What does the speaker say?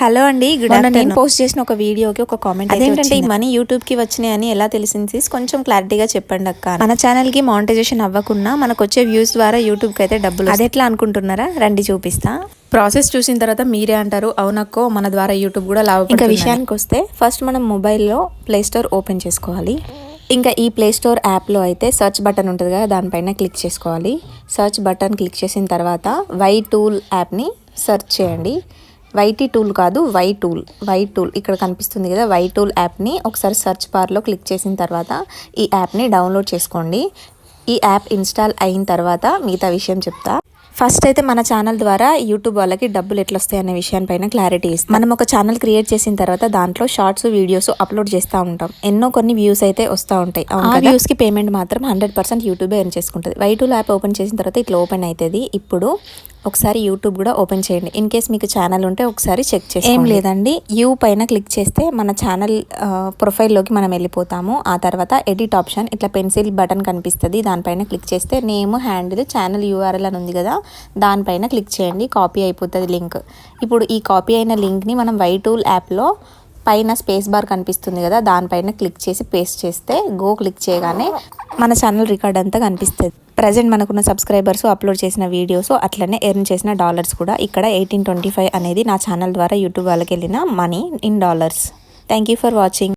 Hello అండి, good afternoon. నేను post చేసిన ఒక వీడియోకి ఒక కామెంట్ అదేంటంటే ఈ మనీ యూట్యూబ్కి వచ్చినాయి అని ఎలా తెలిసింది? కొంచెం క్లారిటీగా చెప్పండి అక్క. మన ఛానల్కి మానిటైజేషన్ అవ్వకుండా మనకు వచ్చే వ్యూస్ ద్వారా యూట్యూబ్కి అయితే డబ్బులు. అది ఎట్లా అనుకుంటున్నారా? రండి చూపిస్తా. ప్రాసెస్ చూసిన తర్వాత మీరే అంటారు అవునక్కో మన ద్వారా యూట్యూబ్ కూడా లాభపడుతుంది. ఇంకా విషయానికి వస్తే ఫస్ట్ మనం మొబైల్లో ప్లేస్టోర్ ఓపెన్ చేసుకోవాలి. ఇంకా ఈ ప్లేస్టోర్ యాప్లో అయితే సెర్చ్ బటన్ ఉంటుంది కదా, దానిపైన క్లిక్ చేసుకోవాలి. సెర్చ్ బటన్ క్లిక్ చేసిన తర్వాత వై టూల్ యాప్ని సెర్చ్ చేయండి. వైటీ టూల్ కాదు, వై టూల్ ఇక్కడ కనిపిస్తుంది కదా, వై టూల్ యాప్ని ఒకసారి సెర్చ్ బార్లో క్లిక్ చేసిన తర్వాత ఈ యాప్ని డౌన్లోడ్ చేసుకోండి. ఈ యాప్ ఇన్స్టాల్ అయిన తర్వాత మిగతా విషయం చెప్తా. ఫస్ట్ అయితే మన ఛానల్ ద్వారా యూట్యూబ్ వాళ్ళకి డబ్బులు ఎట్లా వస్తాయి అనే విషయాన్ని క్లారిటీ ఇస్తాం. మనం ఒక ఛానల్ క్రియేట్ చేసిన తర్వాత దాంట్లో షార్ట్స్ వీడియోస్ అప్లోడ్ చేస్తూ ఉంటాం. ఎన్నో కొన్ని వ్యూస్ అయితే వస్తూ ఉంటాయి. ఆ వ్యూస్కి పేమెంట్ మాత్రం 100% యూట్యూబే ఎర్న్ చేసుకుంటుంది. వై టూల్ యాప్ ఓపెన్ చేసిన తర్వాత ఇట్లా ఓపెన్ అవుతుంది. ఇప్పుడు ఒకసారి యూట్యూబ్ కూడా ఓపెన్ చేయండి. ఇన్ కేస్ మీకు ఛానల్ ఉంటే ఒకసారి చెక్ చేసి. ఏం లేదండి, యూ పైన క్లిక్ చేస్తే మన ఛానల్ ప్రొఫైల్లోకి మనం వెళ్ళిపోతాము. ఆ తర్వాత ఎడిట్ ఆప్షన్ ఇట్లా పెన్సిల్ బటన్ కనిపిస్తుంది, దానిపైన క్లిక్ చేస్తే నేమ్, హ్యాండిల్, ఛానల్ యూఆర్ఎల్ అని ఉంది కదా, దానిపైన క్లిక్ చేయండి. కాపీ అయిపోతుంది లింక్. ఇప్పుడు ఈ కాపీ అయిన లింక్ని మనం వై టూల్ యాప్లో పైన స్పేస్ బార్ కనిపిస్తుంది కదా, దానిపైన క్లిక్ చేసి పేస్ట్ చేస్తే గో క్లిక్ చేయగానే మన ఛానల్ రికార్డ్ అంతా కనిపిస్తుంది. ప్రజెంట్ మనకున్న సబ్స్క్రైబర్స్, అప్లోడ్ చేసిన వీడియోస్, అట్లనే ఎర్న్ చేసిన డాలర్స్ కూడా. ఇక్కడ 1825 అనేది నా ఛానల్ ద్వారా యూట్యూబ్ వాళ్ళకి వెళ్ళిన money in dollars. Thank you for watching.